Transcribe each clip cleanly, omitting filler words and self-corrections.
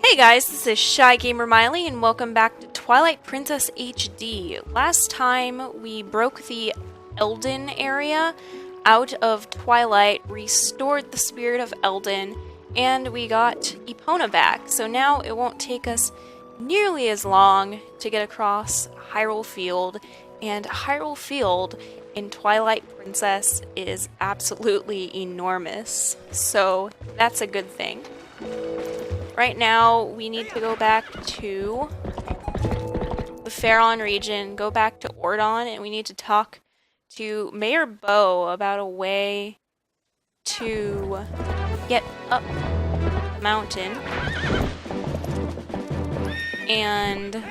Hey guys, this is ShyGamerMaile and welcome back to Twilight Princess HD. Last time we broke the Elden area out of Twilight, restored the spirit of Elden, and we got Epona back. So now it won't take us nearly as long to get across Hyrule Field, and Hyrule Field in Twilight Princess is absolutely enormous. So that's a good thing. Right now, we need to go back to the Faron region, go back to Ordon, and we need to talk to Mayor Bo about a way to get up the mountain and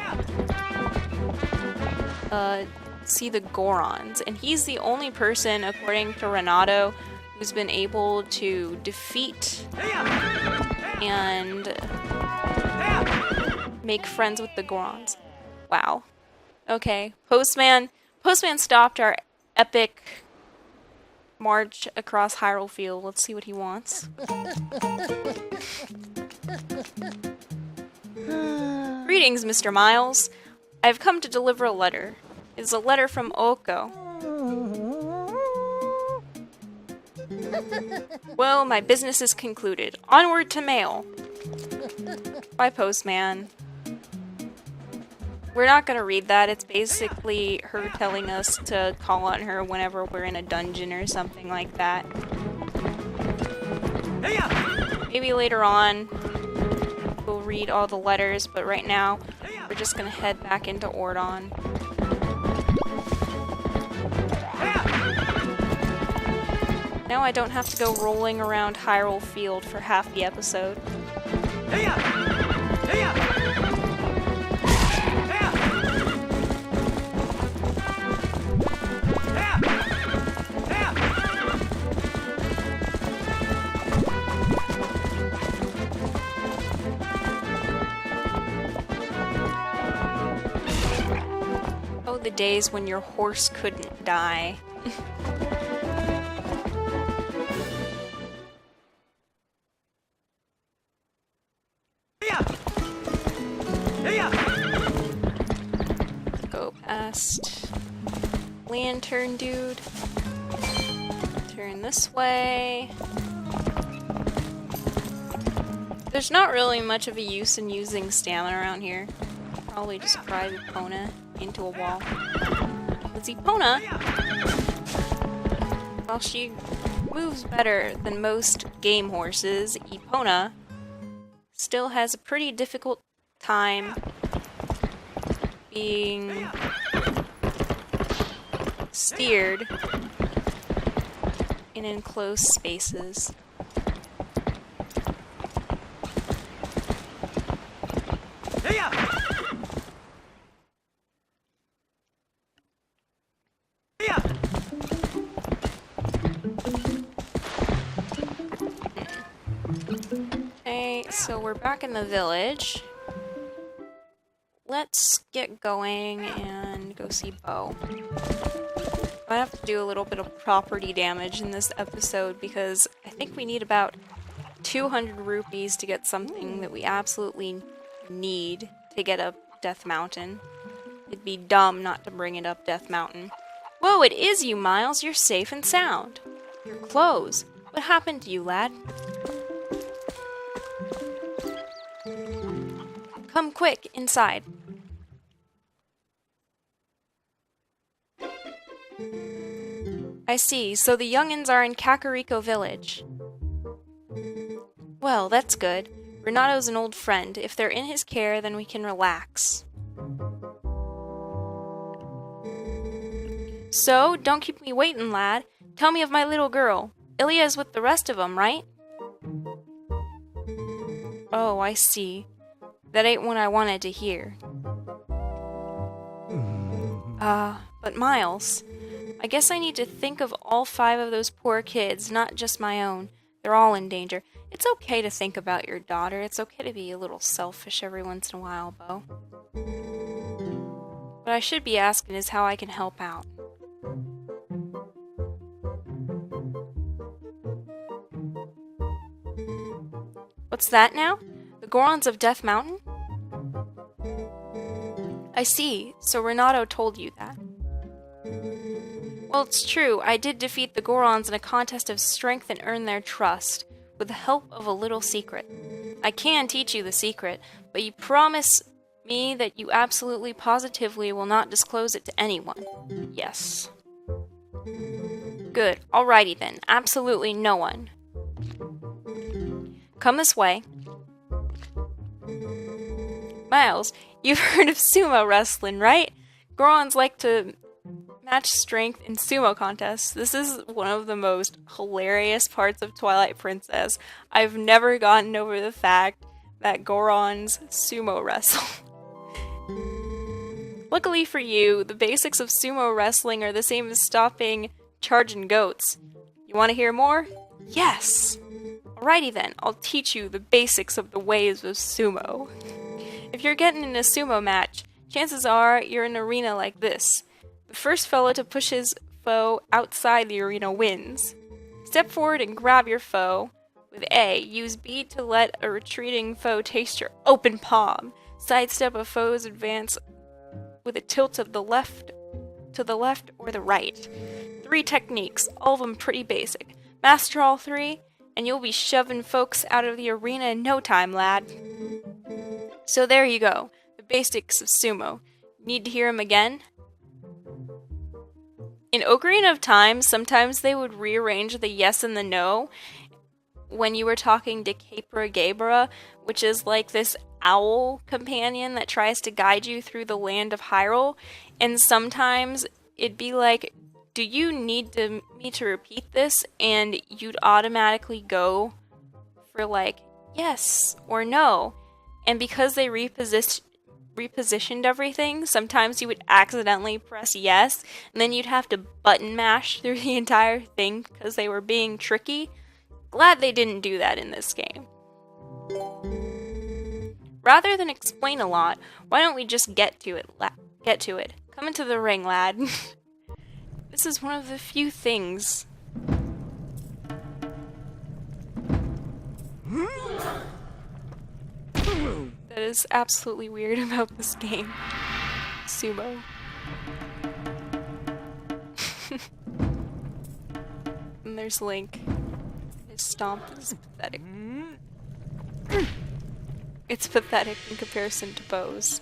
see the Gorons. And he's the only person, according to Renato, who's been able to defeat and make friends with the Gorons. Wow. Okay. Postman stopped our epic march across Hyrule Field. Let's see what he wants. Greetings, Mr. Miles. I've come to deliver a letter. It's a letter from Oko. Well, my business is concluded. Onward to mail. Bye, Postman. We're not gonna read that. It's basically her telling us to call on her whenever we're in a dungeon or something like that. Maybe later on we'll read all the letters, but right now we're just gonna head back into Ordon. Now I don't have to go rolling around Hyrule Field for half the episode. Oh, the days when your horse couldn't die. Go past Lantern Dude. Turn this way. There's not really much of a use in using stamina around here. Probably just drive Epona into a wall. Let's see, Epona, while she moves better than most game horses, Epona still has a pretty difficult time being steered in enclosed spaces. Okay, so we're back in the village. Let's get going and go see Bo. I have to do a little bit of property damage in this episode because I think we need about 200 rupees to get something that we absolutely need to get up Death Mountain. It'd be dumb not to bring it up Death Mountain. Whoa, it is you, Miles. You're safe and sound. Your clothes. What happened to you, lad? Come quick, inside. I see, so the young'uns are in Kakariko village. Well, that's good. Renato's an old friend. If they're in his care, then we can relax. So, don't keep me waiting, lad. Tell me of my little girl. Ilya's with the rest of 'em, right? Oh, I see. That ain't what I wanted to hear. But Miles, I guess I need to think of all 5 of those poor kids, not just my own. They're all in danger. It's okay to think about your daughter. It's okay to be a little selfish every once in a while, Bo. What I should be asking is how I can help out. What's that now? The Gorons of Death Mountain? I see, so Renato told you that. Well, it's true, I did defeat the Gorons in a contest of strength and earn their trust, with the help of a little secret. I can teach you the secret, but you promise me that you absolutely positively will not disclose it to anyone. Yes. Good, alrighty then, absolutely no one. Come this way. Miles, you've heard of sumo wrestling, right? Gorons like to match strength in sumo contests. This is one of the most hilarious parts of Twilight Princess. I've never gotten over the fact that Gorons sumo wrestle. Luckily for you, the basics of sumo wrestling are the same as stopping charging goats. You want to hear more? Yes! Alrighty then, I'll teach you the basics of the ways of sumo. If you're getting in a sumo match, chances are you're in an arena like this. The first fella to push his foe outside the arena wins. Step forward and grab your foe with A. Use B to let a retreating foe taste your open palm. Sidestep a foe's advance with a tilt of the left to the left or the right. 3 techniques, all of them pretty basic. Master all 3, and you'll be shoving folks out of the arena in no time, lad. So there you go, the basics of sumo. Need to hear them again? In Ocarina of Time, sometimes they would rearrange the yes and the no when you were talking to Capra Gabra, which is like this owl companion that tries to guide you through the land of Hyrule, and sometimes it'd be like, do you need me to repeat this? And you'd automatically go for like, yes or no. And because they repositioned everything, sometimes you would accidentally press yes, and then you'd have to button mash through the entire thing because they were being tricky. Glad they didn't do that in this game. Rather than explain a lot, why don't we just get to it? Come into the ring, lad. This is one of the few things that is absolutely weird about this game. Sumo. And there's Link. His stomp is pathetic. It's pathetic in comparison to Bo's.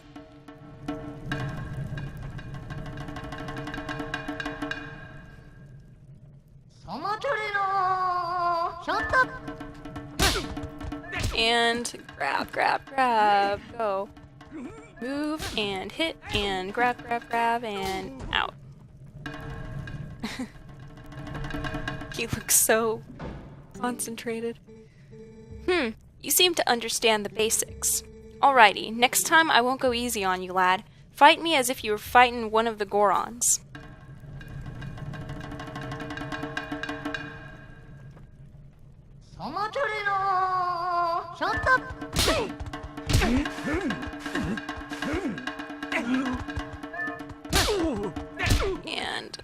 And grab, grab, grab, go. Move and hit and grab, grab, grab, and out. He looks so concentrated. You seem to understand the basics. Alrighty, next time I won't go easy on you, lad. Fight me as if you were fighting one of the Gorons. And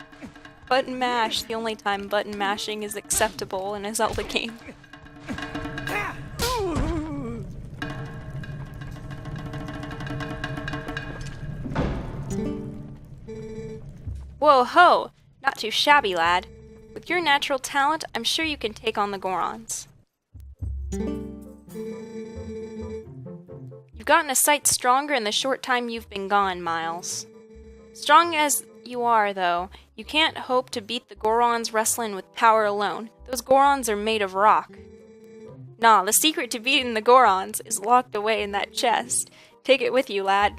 button mash, the only time button mashing is acceptable in a Zelda game. Whoa ho! Not too shabby, lad. With your natural talent, I'm sure you can take on the Gorons. You've gotten a sight stronger in the short time you've been gone, Miles. Strong as you are, though, you can't hope to beat the Gorons wrestling with power alone. Those Gorons are made of rock. Nah, the secret to beating the Gorons is locked away in that chest. Take it with you, lad.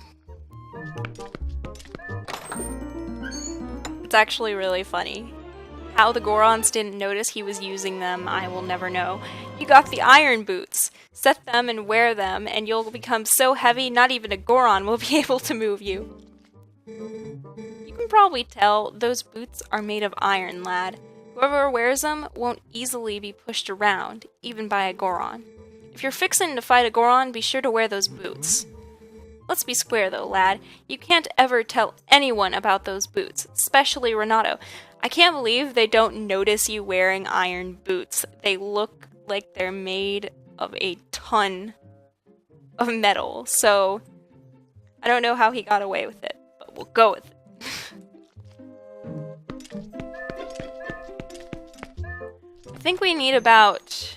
It's actually really funny. How the Gorons didn't notice he was using them, I will never know. You got the iron boots. Set them and wear them, and you'll become so heavy not even a Goron will be able to move you. You can probably tell those boots are made of iron, lad. Whoever wears them won't easily be pushed around, even by a Goron. If you're fixing to fight a Goron, be sure to wear those boots. Let's be square though, lad. You can't ever tell anyone about those boots, especially Renato. I can't believe they don't notice you wearing iron boots. They look like they're made of a ton of metal, so I don't know how he got away with it, but we'll go with it. I think we need about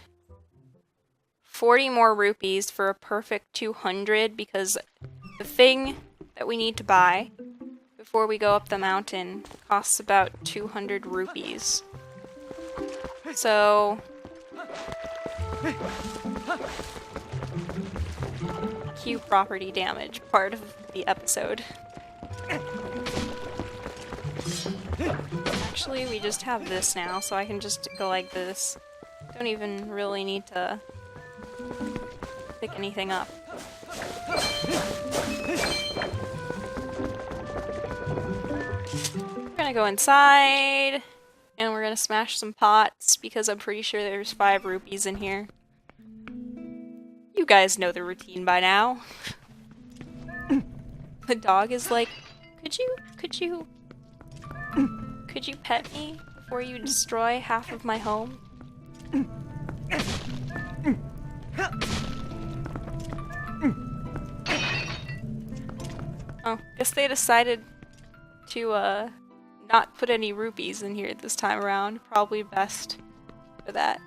40 more rupees for a perfect 200, because the thing that we need to buy before we go up the mountain costs about 200 rupees. So cue property damage, part of the episode. Actually, we just have this now, so I can just go like this. Don't even really need to pick anything up. We're gonna go inside, and we're gonna smash some pots, because I'm pretty sure there's 5 rupees in here. You guys know the routine by now. The dog is like, could you pet me before you destroy half of my home? Oh, guess they decided to, not put any rupees in here this time around. Probably best for that.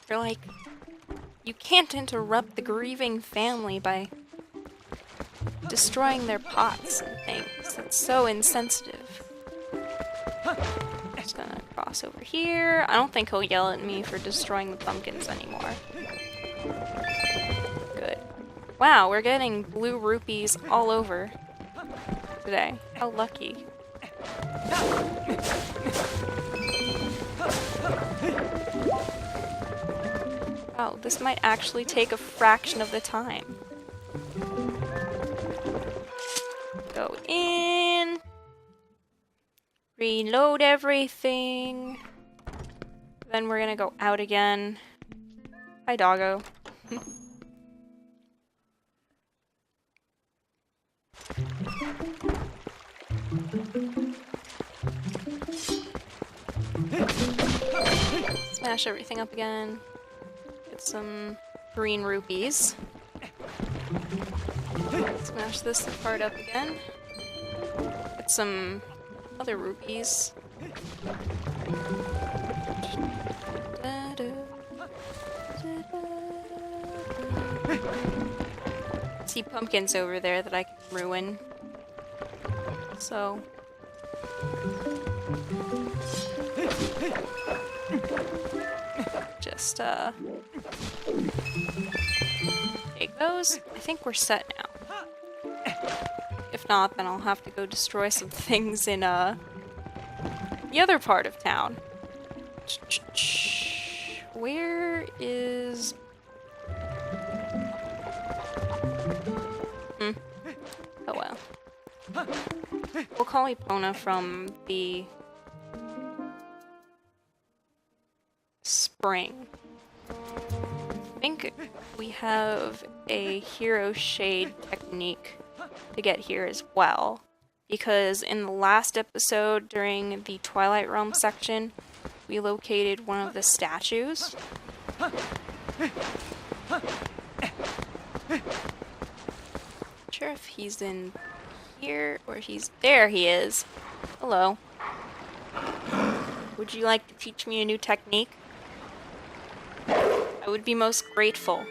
They're like, you can't interrupt the grieving family by destroying their pots and things. That's so insensitive. Just gonna cross over here. I don't think he'll yell at me for destroying the pumpkins anymore. Good. Wow, we're getting blue rupees all over today. How lucky. Oh, this might actually take a fraction of the time. Go in. Reload everything. Then we're gonna go out again. Hi, doggo. Smash everything up again. Get some green rupees. Smash this part up again. Get some other rupees. See pumpkins over there that I can ruin. So just take those. I think we're set now. If not, then I'll have to go destroy some things in the other part of town. Where is... Oh well. We'll call Epona from the spring. I think we have a hero shade technique to get here as well, because in the last episode during the Twilight Realm section we located one of the statues. Not sure if he's in here or he's there. He is. Hello. Would you like to teach me a new technique? I would be most grateful.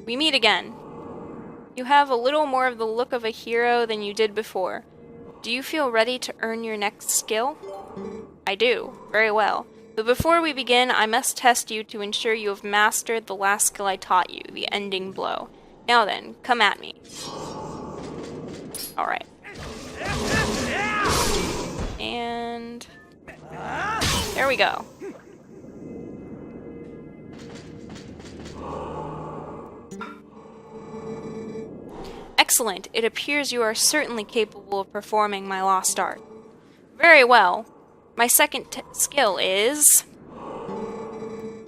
We meet again. You have a little more of the look of a hero than you did before. Do you feel ready to earn your next skill? I do. Very well. But before we begin, I must test you to ensure you have mastered the last skill I taught you, the ending blow. Now then, come at me. Alright. And... there we go. Excellent. It appears you are certainly capable of performing my lost art. Very well. My second skill is...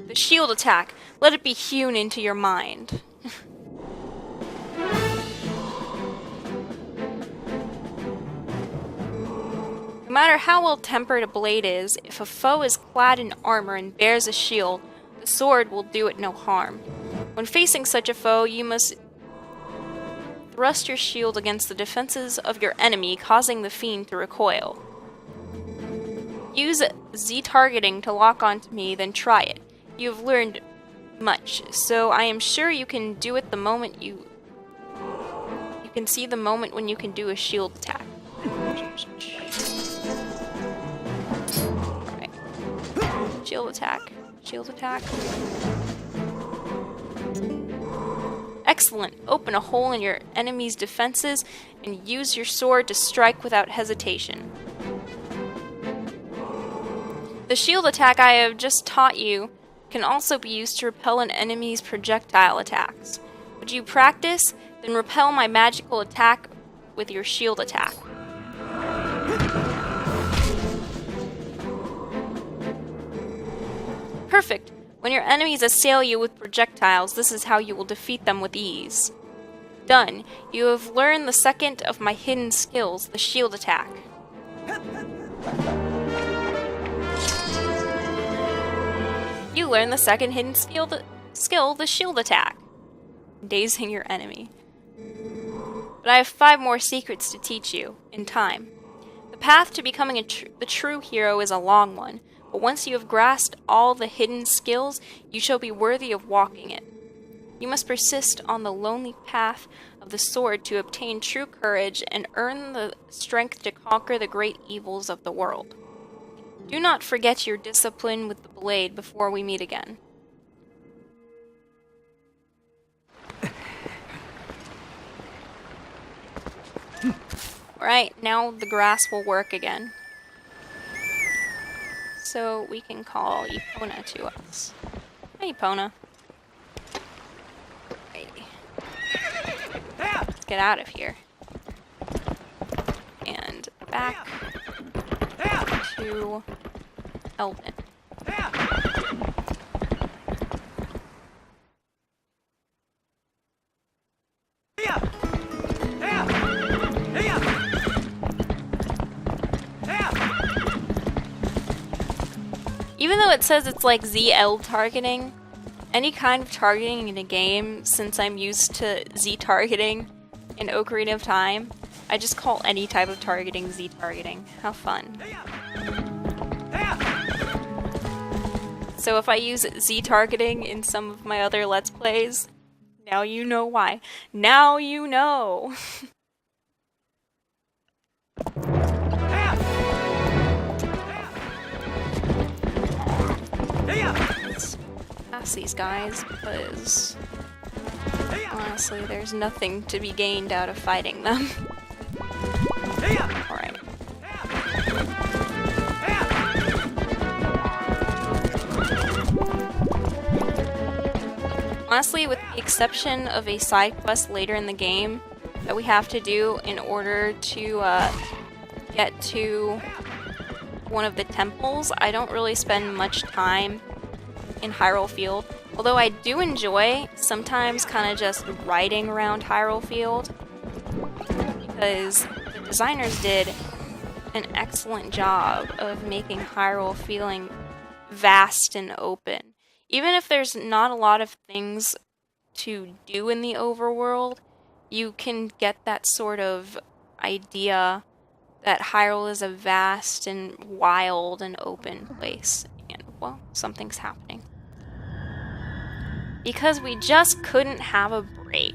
the shield attack. Let it be hewn into your mind. No matter how well-tempered a blade is, if a foe is clad in armor and bears a shield, the sword will do it no harm. When facing such a foe, you must thrust your shield against the defenses of your enemy, causing the fiend to recoil. Use Z targeting to lock onto me, then try it. You have learned much, so I am sure you can do it the moment you can see the moment when you can do a shield attack. Alright. Shield attack. Shield attack. Excellent. Open a hole in your enemy's defenses and use your sword to strike without hesitation. The shield attack I have just taught you can also be used to repel an enemy's projectile attacks. Would you practice? Then repel my magical attack with your shield attack. Perfect. When your enemies assail you with projectiles, this is how you will defeat them with ease. Done. You have learned the second of my hidden skills, the shield attack. You learn the second hidden skill, the shield attack. Dazing your enemy. But I have 5 more secrets to teach you, in time. The path to becoming the true hero is a long one, but once you have grasped all the hidden skills, you shall be worthy of walking it. You must persist on the lonely path of the sword to obtain true courage and earn the strength to conquer the great evils of the world. Do not forget your discipline with the blade before we meet again. Alright, now the grass will work again. So we can call Epona to us. Hey, Epona. Hey. Let's get out of here. And back to Eldin. Even though it says it's like ZL targeting, any kind of targeting in a game, since I'm used to Z targeting in Ocarina of Time, I just call any type of targeting Z targeting. How fun. So if I use Z targeting in some of my other Let's Plays, now you know why. Now you know! Let's pass these guys, because honestly, there's nothing to be gained out of fighting them. Alright. Honestly, with the exception of a side quest later in the game that we have to do in order to get to one of the temples, I don't really spend much time in Hyrule Field. Although I do enjoy sometimes kind of just riding around Hyrule Field, because the designers did an excellent job of making Hyrule feeling vast and open. Even if there's not a lot of things to do in the overworld, you can get that sort of idea that Hyrule is a vast and wild and open place. And, well, something's happening. Because we just couldn't have a break.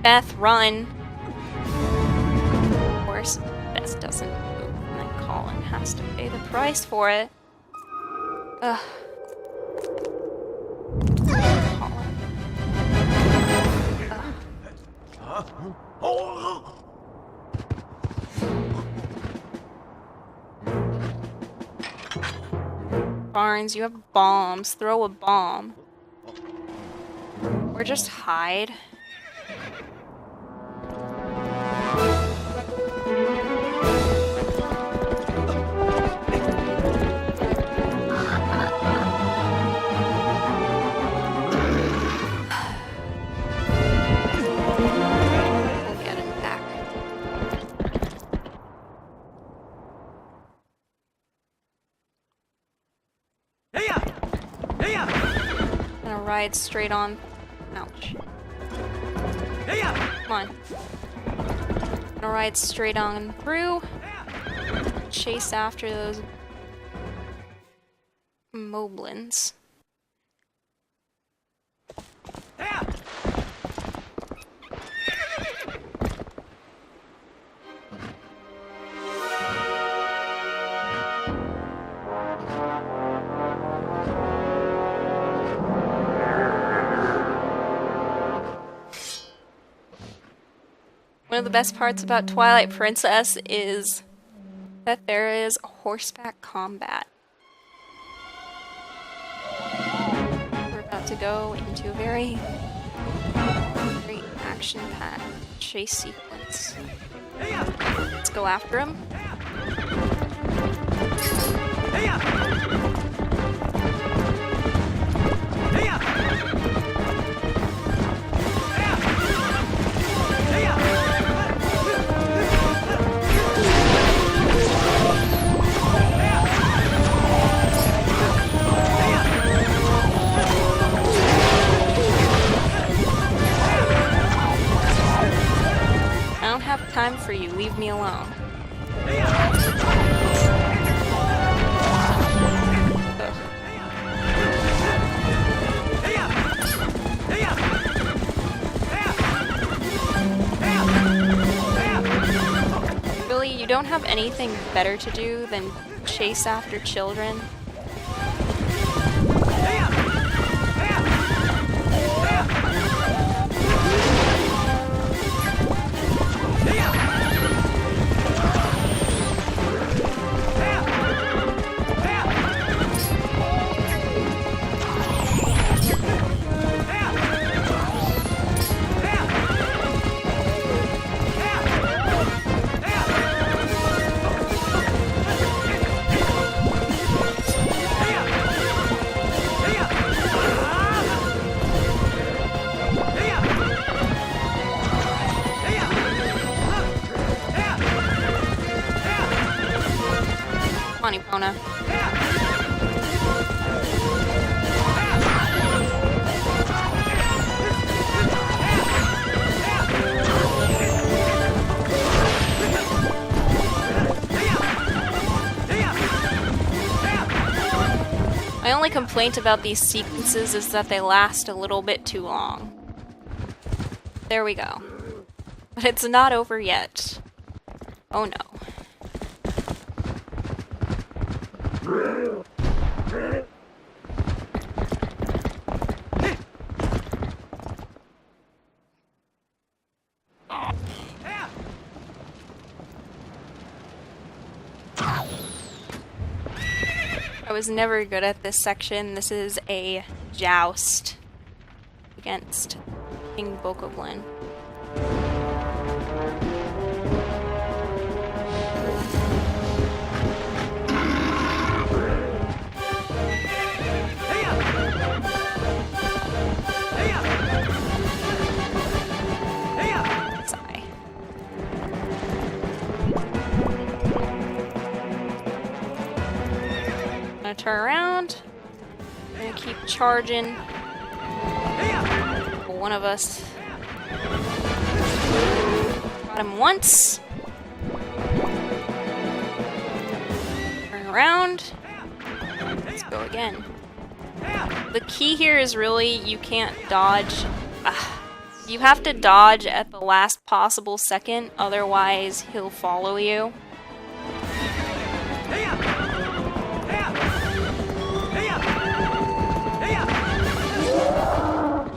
Beth, run! Of course, Beth doesn't move, and then Colin has to pay the price for it. Ugh. Colin. Ugh. Barnes, you have bombs. Throw a bomb. Or just hide. ride straight on. Ouch. Come on. Gonna ride straight on through. Chase after those moblins. One of the best parts about Twilight Princess is that there is horseback combat. We're about to go into a very action-packed chase sequence. Let's go after him. I don't have time for you. Leave me alone. Really, you don't have anything better to do than chase after children? Epona. My only complaint about these sequences is that they last a little bit too long. There we go. But it's not over yet. Oh no. I was never good at this section. This is a joust against King Bokoblin. Turn around. I'm gonna keep charging. One of us got him once. Turn around. Let's go again. The key here is really you can't dodge. You have to dodge at the last possible second, otherwise he'll follow you.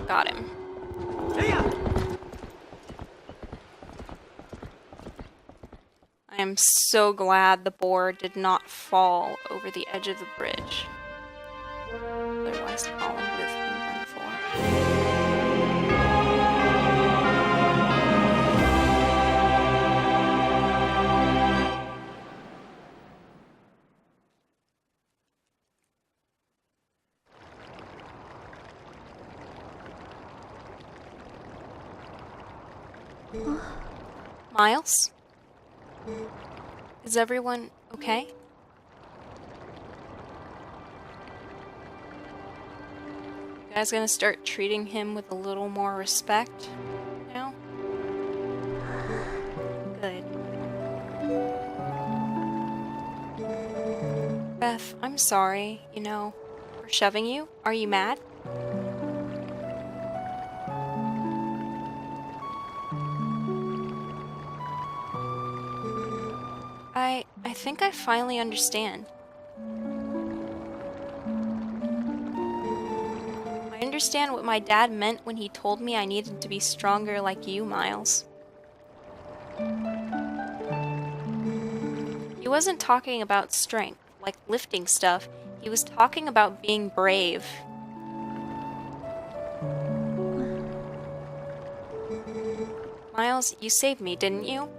Got him. I am so glad the boar did not fall over the edge of the bridge. Otherwise, Colin would have been done for. Miles? Is everyone okay? You guys gonna start treating him with a little more respect now? Good. Beth, I'm sorry, for shoving you. Are you mad? I think I finally understand. I understand what my dad meant when he told me I needed to be stronger like you, Miles. He wasn't talking about strength, like lifting stuff. He was talking about being brave. Miles, you saved me, didn't you?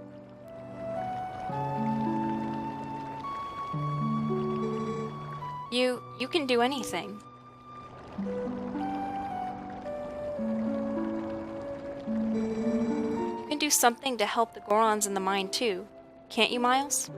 You can do anything. You can do something to help the Gorons in the mine too. Can't you, Miles?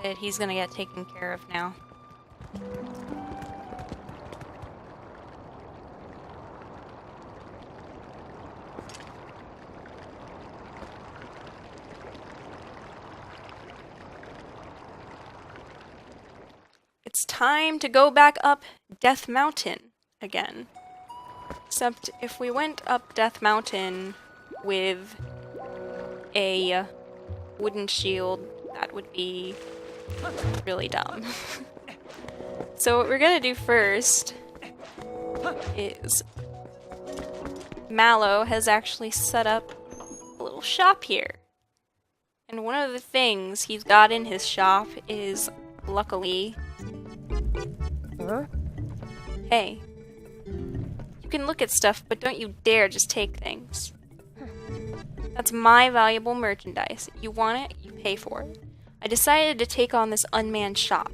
Good, he's gonna get taken care of now. It's time to go back up Death Mountain again. Except if we went up Death Mountain with a wooden shield, that would be really dumb. So what we're gonna do first is Mallow has actually set up a little shop here. And one of the things he's got in his shop is, luckily... Hey. You can look at stuff, but don't you dare just take things. That's my valuable merchandise. You want it, you pay for it. I decided to take on this unmanned shop.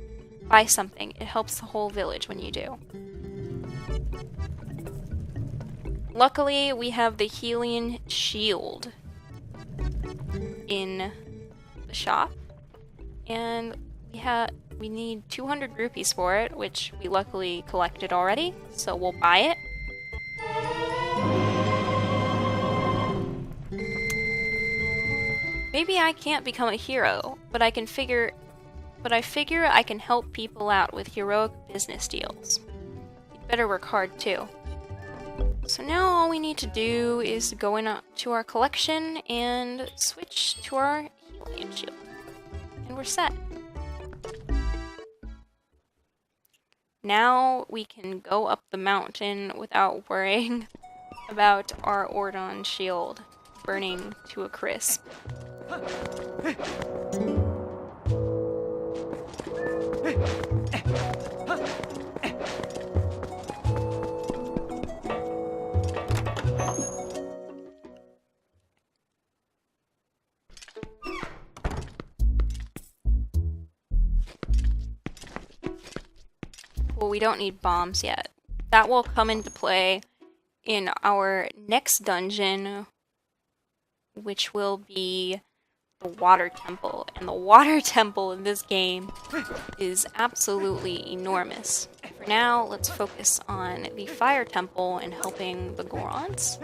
Buy something. It helps the whole village when you do. Luckily, we have the healing shield in the shop. And we need 200 rupees for it, which we luckily collected already, so we'll buy it. Maybe I can't become a hero, but I figure I can help people out with heroic business deals. You'd better work hard too. So now all we need to do is go in to our collection and switch to our healing shield. And we're set. Now we can go up the mountain without worrying about our Ordon shield burning to a crisp. Well, we don't need bombs yet. That will come into play in our next dungeon, which will be the Water Temple. And the Water Temple in this game is absolutely enormous. For now, let's focus on the Fire Temple and helping the Gorons.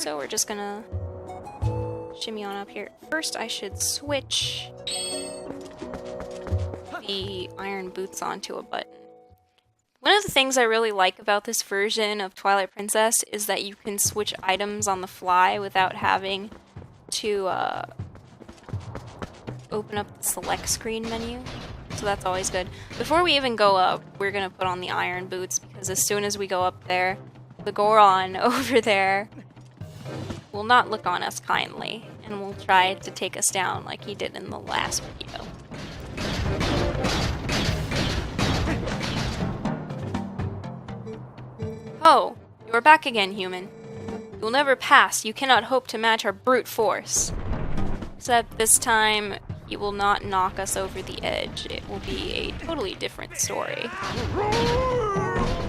So we're just gonna shimmy on up here. First, I should switch the iron boots onto a button. One of the things I really like about this version of Twilight Princess is that you can switch items on the fly without having to open up the select screen menu. So that's always good. Before we even go up, we're gonna put on the iron boots, because as soon as we go up there, the Goron over there will not look on us kindly, and will try to take us down like he did in the last video. Oh, you are back again, human. You will never pass. You cannot hope to match our brute force. Except this time, he will not knock us over the edge. It will be a totally different story.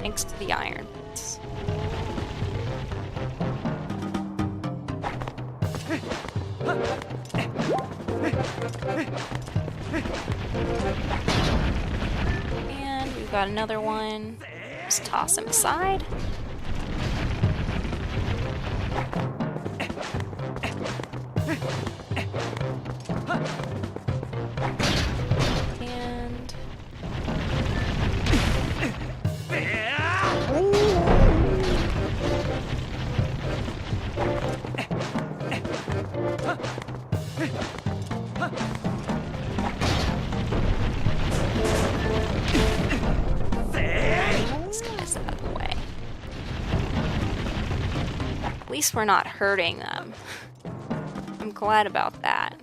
Thanks to the iron boots. And we've got another one. Just toss him aside. And this guy's out of the way. At least we're not hurting them. I'm glad about that.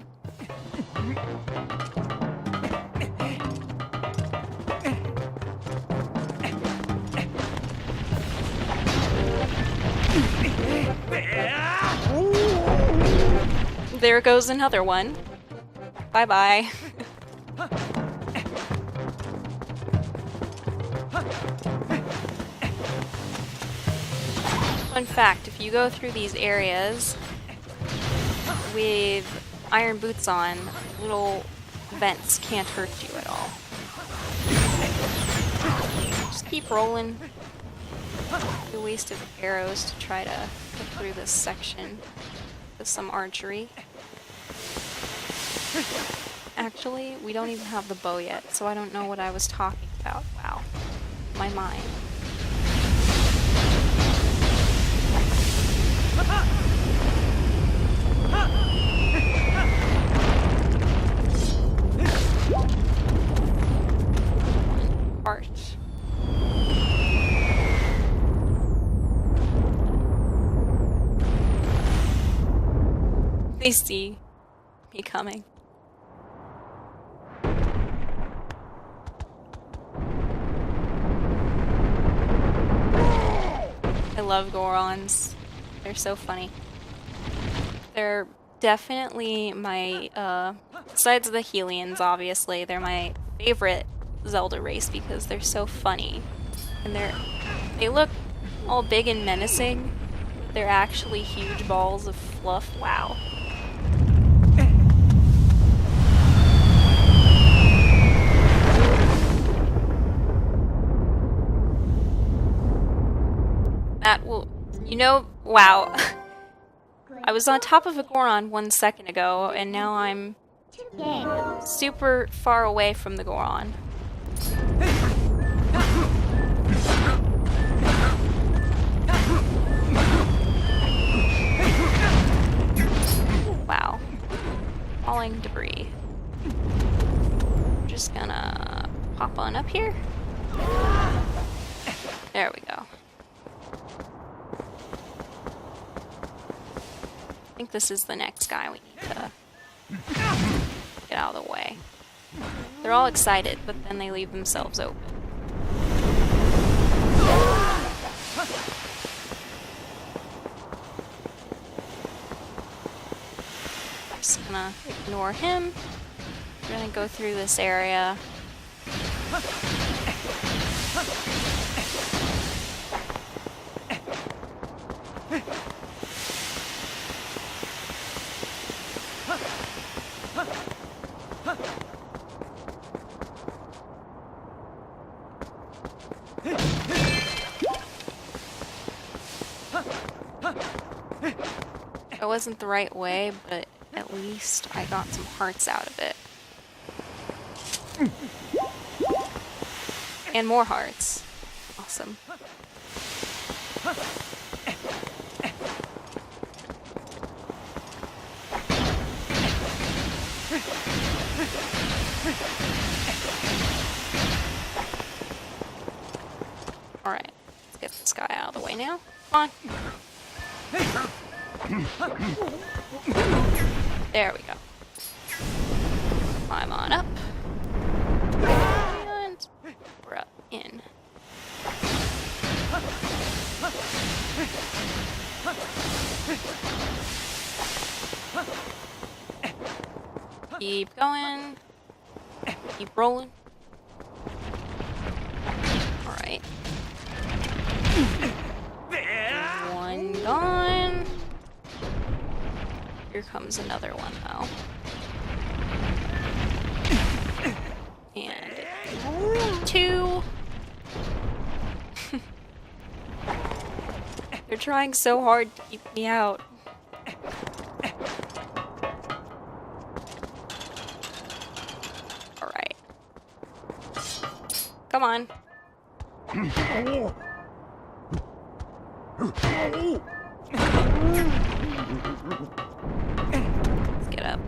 There goes another one. Bye-bye. Fun fact, if you go through these areas with iron boots on, little vents can't hurt you at all. Just keep rolling. A waste of arrows to try to get through this section with some archery. Actually, we don't even have the bow yet, so I don't know what I was talking about. Wow. My mind. Heart. They see me coming. I love Gorons. They're so funny. They're definitely my, besides the Helians, obviously, they're my favorite Zelda race because they're so funny. And they look all big and menacing. They're actually huge balls of fluff. Wow. That will, you know, wow. I was on top of a Goron 1 second ago, and now I'm super far away from the Goron. Wow. Falling debris. I'm just gonna pop on up here. There we go. I think this is the next guy we need to get out of the way. They're all excited, but then they leave themselves open. Just gonna ignore him. We're gonna go through this area. It wasn't the right way, but at least I got some hearts out of it. And more hearts. Awesome. Alright, let's get this guy out of the way now. Come on. There we go. Climb on up. And we're up in. Keep going. Keep rolling. Alright. One gone. Here comes another one, though. And 2. They're trying so hard to keep me out. Alright. Come on. Let's get up.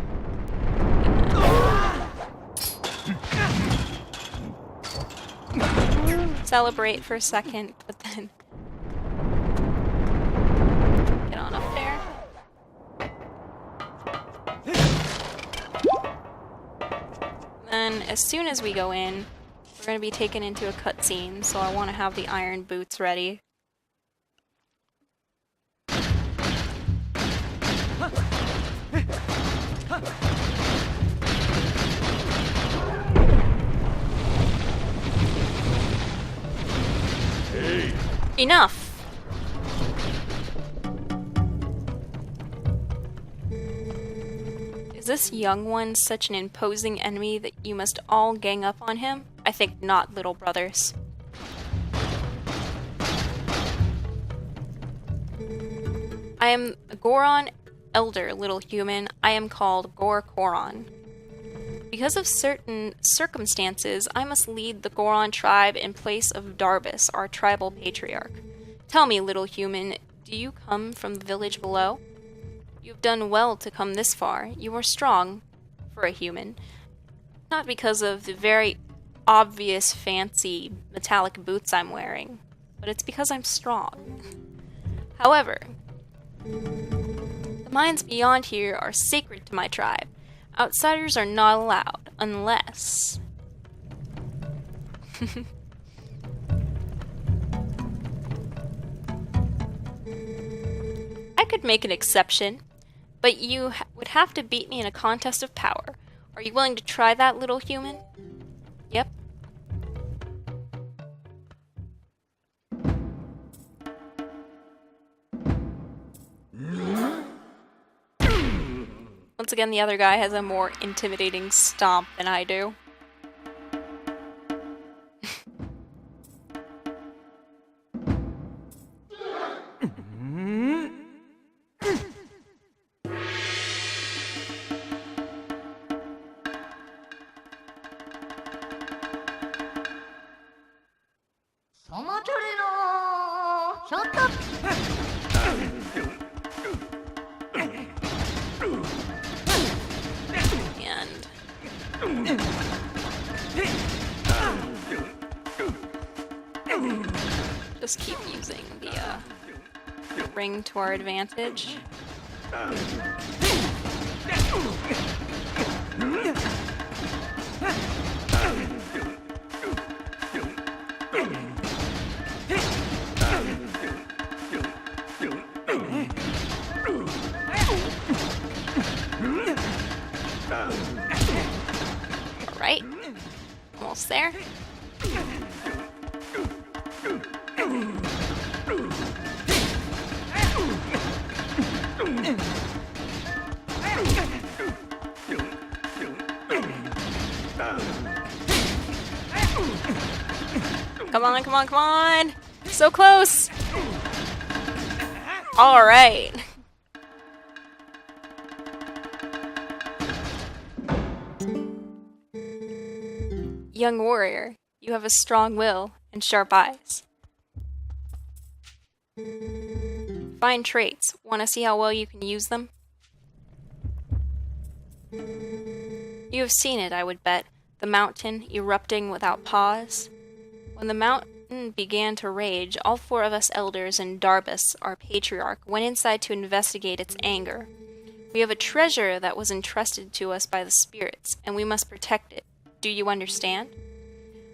Celebrate for a second, but then get on up there. Then, as soon as we go in, we're going to be taken into a cutscene, so I want to have the iron boots ready. Hey. Enough! Is this young one such an imposing enemy that you must all gang up on him? I think not, little brothers. I am a Goron elder, little human. I am called Goron. Because of certain circumstances, I must lead the Goron tribe in place of Darbus, our tribal patriarch. Tell me, little human, do you come from the village below? You've done well to come this far. You are strong for a human. Not because of the very obvious fancy metallic boots I'm wearing, but it's because I'm strong. However, the mines beyond here are sacred to my tribe. Outsiders are not allowed, unless... I could make an exception, but you would have to beat me in a contest of power. Are you willing to try that, little human? Yep. Once again, the other guy has a more intimidating stomp than I do. Just keep using the ring to our advantage. Alright, almost there. Come on, come on, come on! So close! Alright. Young warrior, you have a strong will and sharp eyes. Fine traits. Want to see how well you can use them? You have seen it, I would bet. The mountain erupting without pause. When the mountain began to rage, all 4 of us elders and Darbus, our patriarch, went inside to investigate its anger. We have a treasure that was entrusted to us by the spirits, and we must protect it. Do you understand?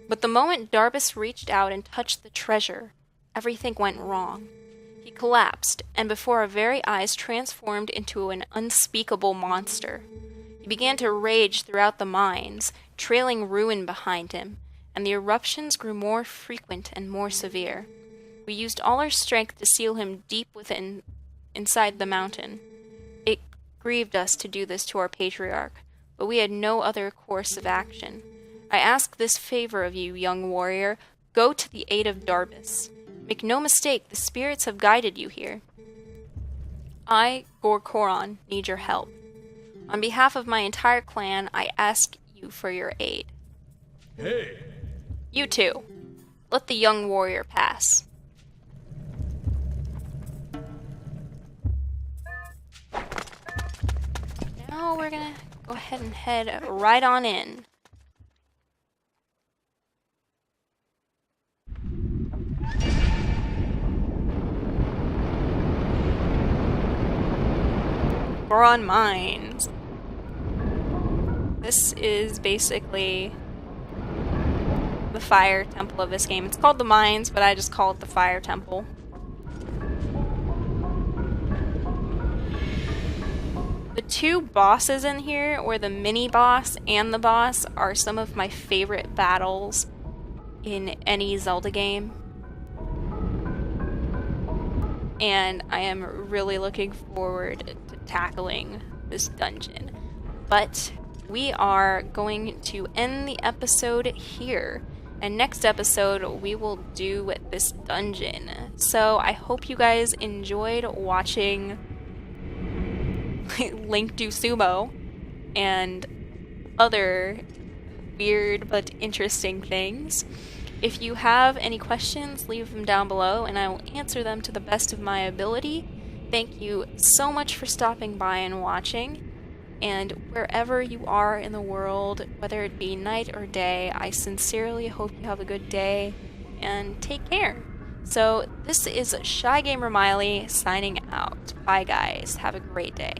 But the moment Darbus reached out and touched the treasure, everything went wrong. He collapsed, and before our very eyes transformed into an unspeakable monster. He He began to rage throughout the mines, trailing ruin behind him, and the eruptions grew more frequent and more severe. We used all our strength to seal him deep inside the mountain. It grieved us to do this to our patriarch, but we had no other course of action. I ask this favor of you, young warrior. Go to the aid of Darbus. Make no mistake, the spirits have guided you here. I, Gorkoron, need your help. On behalf of my entire clan, I ask you for your aid. Hey! You two, let the young warrior pass. Now we're gonna go ahead and head right on in. Boron Mines. This is basically the fire temple of this game. It's called the Mines, but I just call it the fire temple. The two bosses in here, or the mini boss and the boss, are some of my favorite battles in any Zelda game. And I am really looking forward to tackling this dungeon. But we are going to end the episode here. And next episode, we will do this dungeon. So I hope you guys enjoyed watching Link do Sumo and other weird but interesting things. If you have any questions, leave them down below and I will answer them to the best of my ability. Thank you so much for stopping by and watching. And wherever you are in the world, whether it be night or day, I sincerely hope you have a good day and take care. So this is ShyGamerMaile signing out. Bye guys. Have a great day.